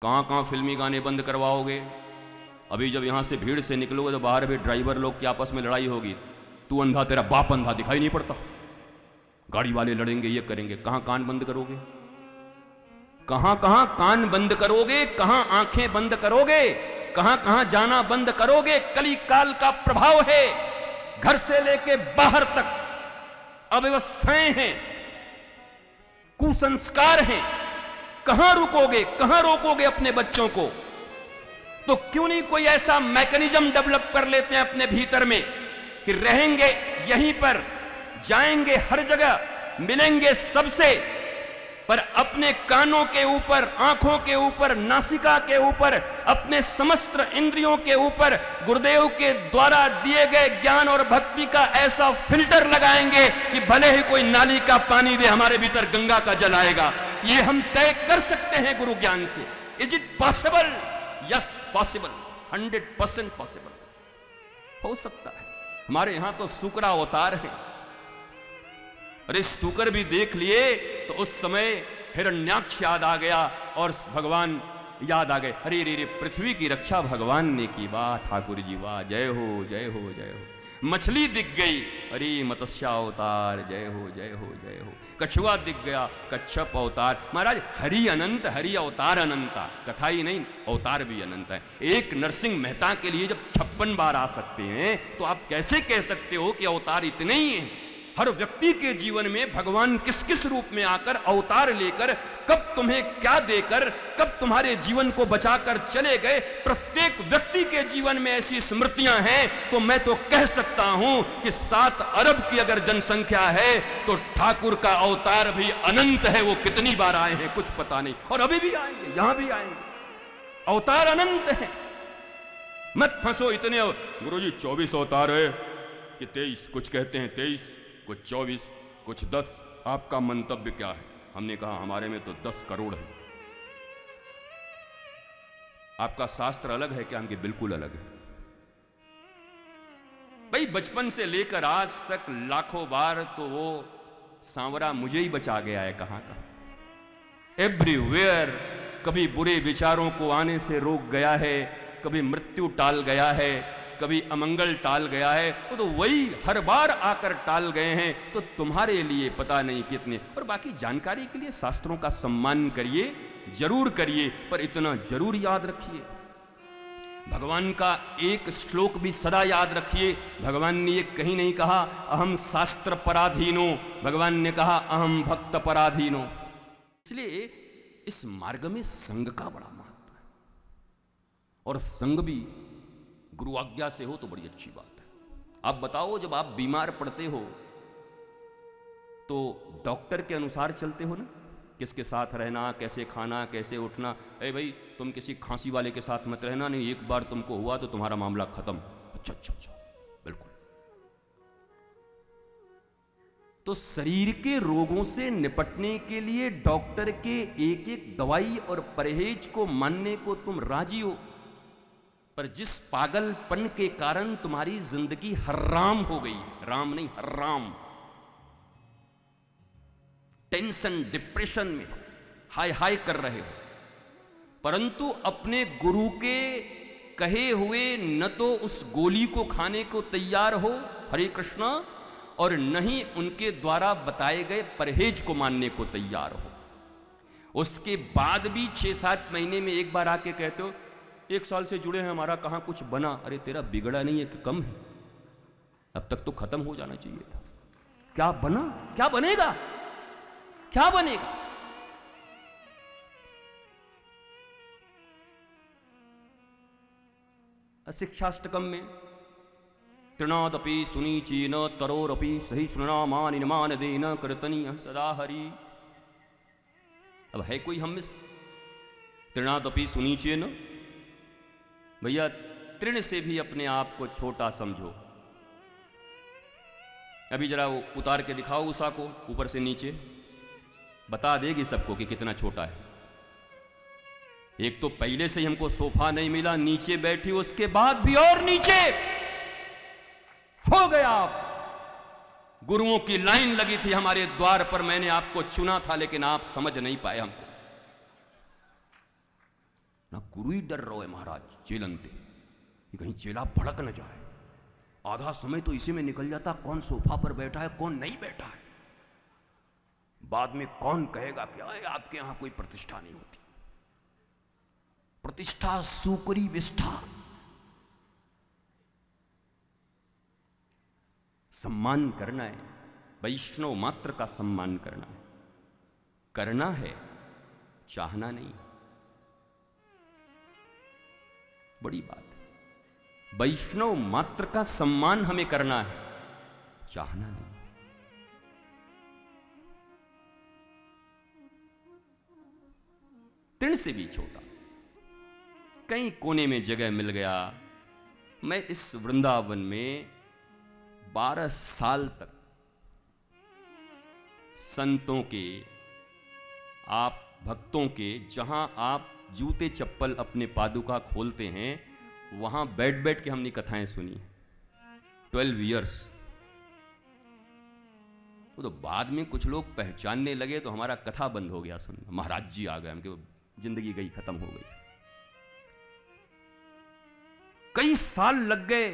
कहां कहां फिल्मी गाने बंद करवाओगे? अभी जब यहां से भीड़ से निकलोगे तो बाहर भी ड्राइवर लोग की आपस में लड़ाई होगी, तू अंधा तेरा बाप अंधा दिखाई नहीं पड़ता, गाड़ी वाले लड़ेंगे, ये करेंगे। कहां कान बंद करोगे? कहां कहां कान बंद करोगे? कहां आंखें बंद करोगे? कहां कहां जाना बंद करोगे? कली काल का प्रभाव है, घर से लेके बाहर तक अव्यवस्थाएं हैं, कुसंस्कार हैं। कहां रुकोगे? कहां रोकोगे अपने बच्चों को? तो क्यों नहीं कोई ऐसा मैकेनिज्म डेवलप कर लेते हैं अपने भीतर में कि रहेंगे यहीं पर, जाएंगे हर जगह, मिलेंगे सबसे, पर अपने कानों के ऊपर, आंखों के ऊपर, नासिका के ऊपर, अपने समस्त इंद्रियों के ऊपर गुरुदेव के द्वारा दिए गए ज्ञान और भक्ति का ऐसा फिल्टर लगाएंगे कि भले ही कोई नाली का पानी दे, हमारे भीतर गंगा का जल आएगा। ये हम तय कर सकते हैं गुरु ज्ञान से। Is it possible? Yes possible, 100% possible, हो सकता है। हमारे यहां तो शुक्रा अवतार है, अरे शुक्र भी देख लिए तो उस समय हिरण्याक्ष याद आ गया और भगवान याद आ गए। अरे रे रे, पृथ्वी की रक्षा भगवान ने की, वाह ठाकुर जी वाह, जय हो जय हो जय हो। मछली दिख गई, अरे मत्स्या अवतार, जय हो जय हो जय हो। कछुआ दिख गया, कच्छप अवतार। महाराज हरि अनंत, हरि अवतार अनंता, कथा ही नहीं अवतार भी अनंत है। एक नरसिंह मेहता के लिए जब 56 बार आ सकते हैं तो आप कैसे कह सकते हो कि अवतार इतने ही हैं? हर व्यक्ति के जीवन में भगवान किस किस रूप में आकर, अवतार लेकर, कब तुम्हें क्या देकर, कब तुम्हारे जीवन को बचाकर चले गए, प्रत्येक व्यक्ति के जीवन में ऐसी स्मृतियां हैं। तो मैं तो कह सकता हूं कि 7 अरब की अगर जनसंख्या है तो ठाकुर का अवतार भी अनंत है। वो कितनी बार आए हैं कुछ पता नहीं, और अभी भी आएंगे, यहां भी आएंगे। अवतार अनंत है, मत फंसो इतने। गुरुजी 24 अवतार है कि 23, कुछ कहते हैं 23, कुछ 24, कुछ 10। आपका मंतव्य क्या है? हमने कहा हमारे में तो 10 करोड़ है। आपका शास्त्र अलग है क्या? हमके बिल्कुल अलग है। भाई बचपन से लेकर आज तक लाखों बार तो वो सांवरा मुझे ही बचा गया है। कहां का? एवरीवेयर कभी बुरे विचारों को आने से रोक गया है, कभी मृत्यु टाल गया है, कभी अमंगल टाल गया है, तो वही हर बार आकर टाल गए हैं। तो तुम्हारे लिए पता नहीं कितने। और बाकी जानकारी के लिए शास्त्रों का सम्मान करिए, जरूर करिए, पर इतना जरूर याद रखिए, भगवान का एक श्लोक भी सदा याद रखिए। भगवान ने ये कहीं नहीं कहा अहम शास्त्र पराधीनो, भगवान ने कहा अहम भक्त पराधीनो। इसलिए इस मार्ग में संग का बड़ा महत्व है, और संग भी गुरु आज्ञा से हो तो बड़ी अच्छी बात है। आप बताओ, जब आप बीमार पड़ते हो तो डॉक्टर के अनुसार चलते हो ना, किसके साथ रहना, कैसे खाना, कैसे उठना। ए भाई तुम किसी खांसी वाले के साथ मत रहना, नहीं एक बार तुमको हुआ तो तुम्हारा मामला खत्म। अच्छा अच्छा अच्छा, बिल्कुल। तो शरीर के रोगों से निपटने के लिए डॉक्टर के एक एक दवाई और परहेज को मानने को तुम राजी हो, पर जिस पागलपन के कारण तुम्हारी जिंदगी हर्राम हो गई, राम नहीं हर्राम, टेंशन डिप्रेशन में हो, हाय हाय कर रहे हो, परंतु अपने गुरु के कहे हुए न तो उस गोली को खाने को तैयार हो, हरे कृष्णा, और न ही उनके द्वारा बताए गए परहेज को मानने को तैयार हो। उसके बाद भी 6-7 महीने में एक बार आके कहते हो 1 साल से जुड़े हैं, हमारा कहां कुछ बना। अरे तेरा बिगड़ा नहीं है कि कम है? अब तक तो खत्म हो जाना चाहिए था। क्या बना? क्या बनेगा? क्या बनेगा? शिक्षाष्टकम में तृणादपि सुनीचीन तरोरपि सहिष्णुनामानि नमान देन कीर्तनीय सदा हरि। अब है कोई हम में तृणादपि सुनीचीन? भैया तृण से भी अपने आप को छोटा समझो। अभी जरा वो उतार के दिखाओ उषा को, ऊपर से नीचे, बता देगी सबको कि कितना छोटा है। एक तो पहले से ही हमको सोफा नहीं मिला, नीचे बैठी, उसके बाद भी और नीचे हो गया। आप गुरुओं की लाइन लगी थी हमारे द्वार पर, मैंने आपको चुना था, लेकिन आप समझ नहीं पाए हमको। अपना गुरु ही डर रहो है महाराज चेलनते, कहीं चेला भड़क न जाए। आधा समय तो इसी में निकल जाता, कौन सोफा पर बैठा है कौन नहीं बैठा है, बाद में कौन कहेगा क्या है आपके यहां कोई प्रतिष्ठा नहीं होती। प्रतिष्ठा सुकरी विष्ठा, सम्मान करना है, वैष्णव मात्र का सम्मान करना है, चाहना नहीं। बड़ी बात है, वैष्णव मात्र का सम्मान हमें करना है, चाहना नहीं। तिण से भी छोटा कहीं कोने में जगह मिल गया। मैं इस वृंदावन में 12 साल तक संतों के, आप भक्तों के, जहां आप जूते चप्पल अपने पादुका खोलते हैं वहां बैठ बैठ के हमने कथाएं सुनी। 12 इयर्स। तो बाद में कुछ लोग पहचानने लगे तो हमारा कथा बंद हो गया सुनना, महाराज जी आ गए, हमके जिंदगी गई, खत्म हो गई। कई साल लग गए